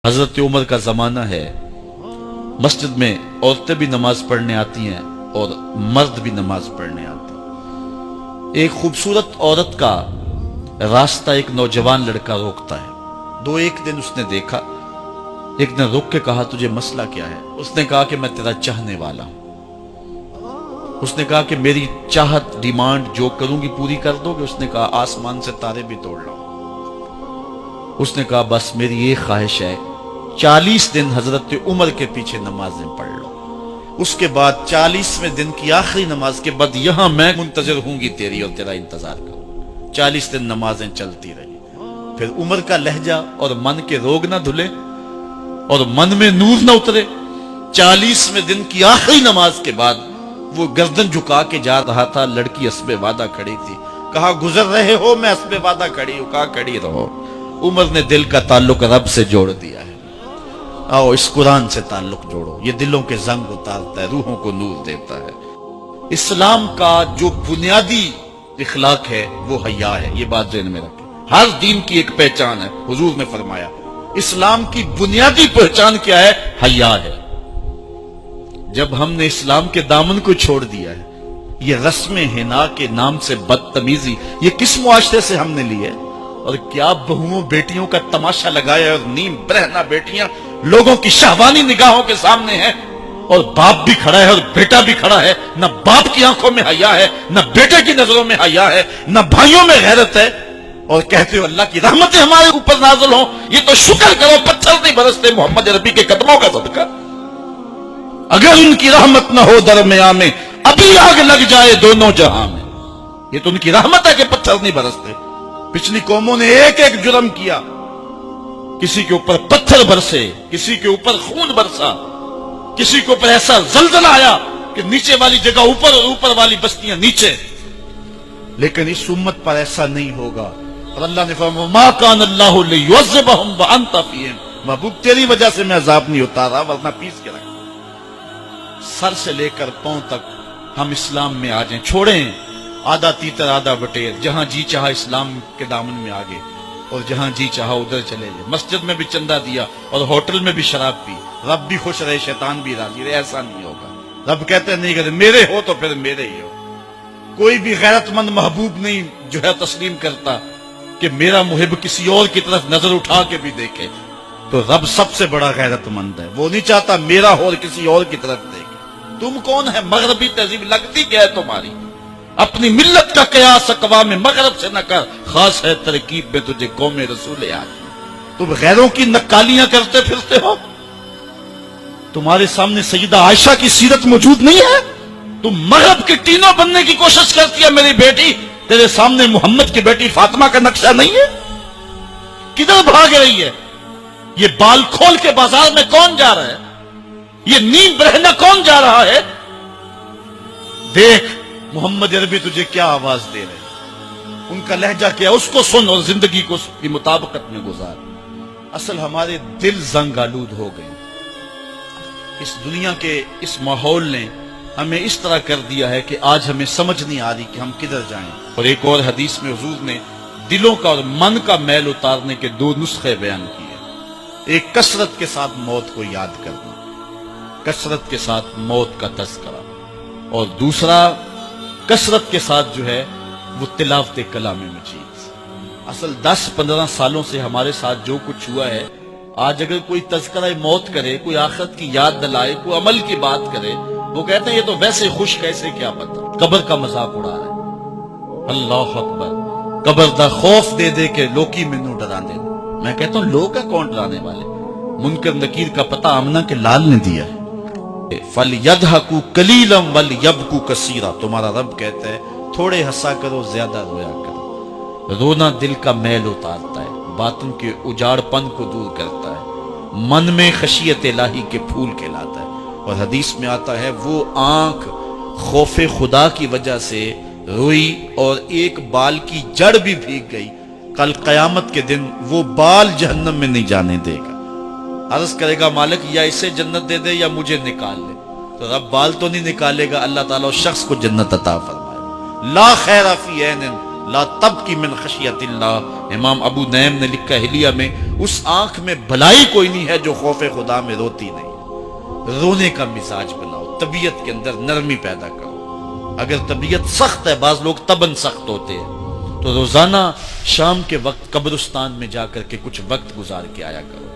حضرت عمر کا زمانہ ہے، مسجد میں عورتیں بھی نماز پڑھنے آتی ہیں اور مرد بھی نماز پڑھنے آتے ہیں۔ ایک خوبصورت عورت کا راستہ ایک نوجوان لڑکا روکتا ہے۔ ایک دن اس نے دیکھا، ایک دن روک کے کہا تجھے مسئلہ کیا ہے؟ اس نے کہا کہ میں تیرا چاہنے والا ہوں۔ اس نے کہا کہ میری چاہت ڈیمانڈ جو کروں گی پوری کر دو گے؟ اس نے کہا آسمان سے تارے بھی توڑ لو۔ اس نے کہا بس میری یہ خواہش ہے 40 دن حضرت عمر کے پیچھے نمازیں پڑھ لو، اس کے بعد 40ویں دن کی آخری نماز کے بعد یہاں میں منتظر ہوں گی تیری اور تیرا انتظار کروں۔ 40 دن نمازیں چلتی رہی۔ پھر عمر کا لہجہ اور من کے روگ نہ دھلے اور من میں نور نہ اترے۔ 40ویں دن کی آخری نماز کے بعد وہ گردن جھکا کے جا رہا تھا، لڑکی اسبِ وعدہ کھڑی تھی۔ کہا گزر رہے ہو؟ میں اسبِ وعدہ کھڑی ہوں۔ کہا کھڑی رہو۔ عمر نے دل کا تعلق رب سے جوڑ دیا ہے۔ آؤ اس قرآن سے تعلق جوڑو، یہ دلوں کے زنگ اتارتا ہے، روحوں کو نور دیتا ہے۔ اسلام کا جو بنیادی اخلاق ہے وہ حیا ہے، یہ بات ذہن میں رکھیں۔ ہر دین کی ایک پہچان ہے، حضور نے فرمایا اسلام کی بنیادی پہچان کیا ہے؟ حیا ہے۔ جب ہم نے اسلام کے دامن کو چھوڑ دیا ہے، یہ رسم حنا کے نام سے بدتمیزی یہ کس معاشرے سے ہم نے لی ہے؟ اور کیا بہوؤں بیٹیوں کا تماشا لگایا ہے، اور نیم برہنہ بیٹیاں لوگوں کی شہوانی نگاہوں کے سامنے ہیں، اور باپ بھی کھڑا ہے اور بیٹا بھی کھڑا ہے۔ نہ باپ کی آنکھوں میں حیا ہے، نہ بیٹے کی نظروں میں حیا ہے، نہ بھائیوں میں غیرت ہے، اور کہتے ہو اللہ کی رحمتیں ہمارے اوپر نازل ہوں۔ یہ تو شکر کرو پتھر نہیں برستے محمد عربی کے قدموں کا صدقہ۔ اگر ان کی رحمت نہ ہو درمیان میں ابھی آگ لگ جائے دونوں جہاں میں۔ یہ تو ان کی رحمت ہے کہ پتھر نہیں برستے۔ پچھلی قوموں نے ایک ایک جرم کیا، کسی کے اوپر پتھر برسے، کسی کے اوپر خون برسا، کسی کے اوپر ایسا زلزلہ آیا کہ نیچے والی جگہ اوپر اور اوپر والی بستیاں نیچے۔ لیکن اس امت پر ایسا نہیں ہوگا، اور اللہ نے فرمایا ما کان اللہ لیعذبہم وانت فیہم، محبوب تیری وجہ سے میں عذاب نہیں اتارا ورنہ پیس کے رکھ۔ سر سے لے کر پاؤں تک ہم اسلام میں آ جائیں، چھوڑیں آدھا تیتر آدھا بٹیر، جہاں جی چاہا اسلام کے دامن میں آگے اور جہاں جی چاہا ادھر چلے جائے۔ مسجد میں بھی چندہ دیا اور ہوٹل میں بھی شراب پی، رب بھی خوش رہے شیطان بھی راضی رہے، ایسا نہیں ہوگا۔ رب کہتے نہیں کہ میرے ہو تو پھر میرے ہی ہو۔ کوئی بھی غیرت مند محبوب نہیں جو ہے تسلیم کرتا کہ میرا محب کسی اور کی طرف نظر اٹھا کے بھی دیکھے، تو رب سب سے بڑا غیرت مند ہے، وہ نہیں چاہتا میرا ہو اور کسی اور کی طرف دیکھے۔ تم کون ہے؟ مغربی تہذیب لگتی کیا ہے تمہاری؟ اپنی ملت کا قیاس اقوام مغرب سے نہ کر، خاص ہے ترکیب میں تجھے قوم رسول آج۔ تم غیروں کی نکالیاں کرتے پھرتے ہو، تمہارے سامنے سیدہ عائشہ کی سیرت موجود نہیں ہے؟ تم مغرب کے ٹینوں بننے کی کوشش کرتی ہے میری بیٹی، تیرے سامنے محمد کی بیٹی فاطمہ کا نقشہ نہیں ہے؟ کدھر بھاگ رہی ہے؟ یہ بال کھول کے بازار میں کون جا رہا ہے؟ یہ نیم برہنہ کون جا رہا ہے؟ دیکھ محمد عربی تجھے کیا آواز دے رہے، ان کا لہجہ کیا، اس کو سن اور زندگی کو اس کی مطابقت میں گزار۔ اصل ہمارے دل زنگ آلود ہو گئے، اس دنیا کے اس ماحول نے ہمیں اس طرح کر دیا ہے کہ آج ہمیں سمجھ نہیں آ رہی کہ ہم کدھر جائیں۔ اور ایک اور حدیث میں حضور نے دلوں کا اور من کا میل اتارنے کے 2 نسخے بیان کیے۔ ایک کثرت کے ساتھ موت کو یاد کرنا، کثرت کے ساتھ موت کا تذکرہ، اور دوسرا کثرت کے ساتھ جو ہے وہ تلاوت کلام مجید۔ اصل 10-15 سالوں سے ہمارے ساتھ جو کچھ ہوا ہے، آج اگر کوئی تذکرہ موت کرے، کوئی آخرت کی یاد دلائے، کوئی عمل کی بات کرے، وہ کہتے ہیں یہ تو ویسے خوش کیسے کیا پتہ، قبر کا مذاق اڑا رہا ہے۔ اللہ اکبر، قبر دا خوف دے دے کے لوکی مینوں ڈرا دے۔ میں کہتا ہوں لوگ ہیں کون ڈرانے والے؟ منکر نکیر کا پتہ آمنہ کے لال نے دیا ہے۔ فَلْيَضْحَكُوا قَلِيلًا وَلْيَبْكُوا كَثِيرًا، تمہارا رب کہتا ہے تھوڑے ہنسا کرو زیادہ رویا کرو۔ رونا دل کا میل اتارتا ہے، باطن کے اجاڑ پن کو دور کرتا ہے، من میں خشیت الہی کے پھول کھلاتا ہے۔ اور حدیث میں آتا ہے وہ آنکھ خوف خدا کی وجہ سے روئی اور ایک بال کی جڑ بھی بھیگ گئی، کل قیامت کے دن وہ بال جہنم میں نہیں جانے دے گا۔ عرض کرے گا مالک یا اسے جنت دے دے یا مجھے نکال لے، تو رب بال تو نہیں نکالے گا، اللہ تعالیٰ اس شخص کو جنت عطا فرمائے۔ لا خیر فی عین لا تبکی من خشیت اللہ. امام ابو نعیم نے لکھا حلیہ میں، اس آنکھ میں بھلائی کوئی نہیں ہے جو خوف خدا میں روتی نہیں. رونے کا مزاج بناؤ، طبیعت کے اندر نرمی پیدا کرو. اگر طبیعت سخت ہے، بعض لوگ تباً سخت ہوتے ہیں، تو روزانہ شام کے وقت قبرستان میں جا کر کے کچھ وقت گزار کے آیا کرو.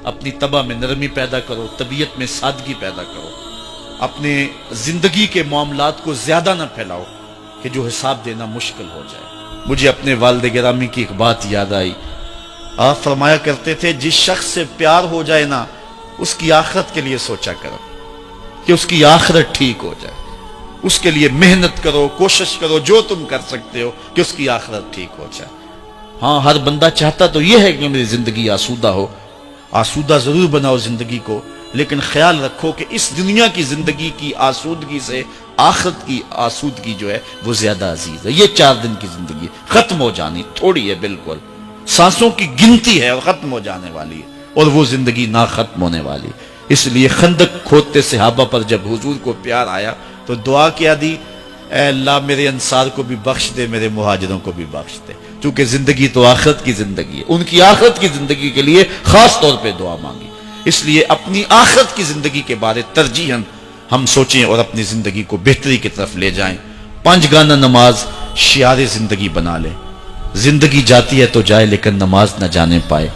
اپنی طبع میں نرمی پیدا کرو، طبیعت میں سادگی پیدا کرو. اپنے زندگی کے معاملات کو زیادہ نہ پھیلاؤ کہ جو حساب دینا مشکل ہو جائے. مجھے اپنے والد گرامی کی ایک بات یاد آئی. آپ فرمایا کرتے تھے جس شخص سے پیار ہو جائے نا، اس کی آخرت کے لیے سوچا کرو کہ اس کی آخرت ٹھیک ہو جائے. اس کے لیے محنت کرو، کوشش کرو، جو تم کر سکتے ہو کہ اس کی آخرت ٹھیک ہو جائے. ہاں، ہر بندہ چاہتا تو یہ ہے کہ میری زندگی آسودہ ہو. آسودہ ضرور بناؤ زندگی کو، لیکن خیال رکھو کہ اس دنیا کی زندگی کی آسودگی سے آخرت کی آسودگی جو ہے وہ زیادہ عزیز ہے. یہ 4 دن کی زندگی ختم ہو جانی، تھوڑی ہے، بالکل سانسوں کی گنتی ہے اور ختم ہو جانے والی ہے، اور وہ زندگی نہ ختم ہونے والی. اس لیے خندق کھودتے صحابہ پر جب حضور کو پیار آیا تو دعا کیا دی، اے اللہ میرے انصار کو بھی بخش دے، میرے مہاجروں کو بھی بخش دے. چونکہ زندگی تو آخرت کی زندگی ہے، ان کی آخرت کی زندگی کے لیے خاص طور پہ دعا مانگی. اس لیے اپنی آخرت کی زندگی کے بارے ترجیحاً ہم سوچیں اور اپنی زندگی کو بہتری کی طرف لے جائیں. 5 گانا نماز شعار زندگی بنا لیں. زندگی جاتی ہے تو جائے، لیکن نماز نہ جانے پائے.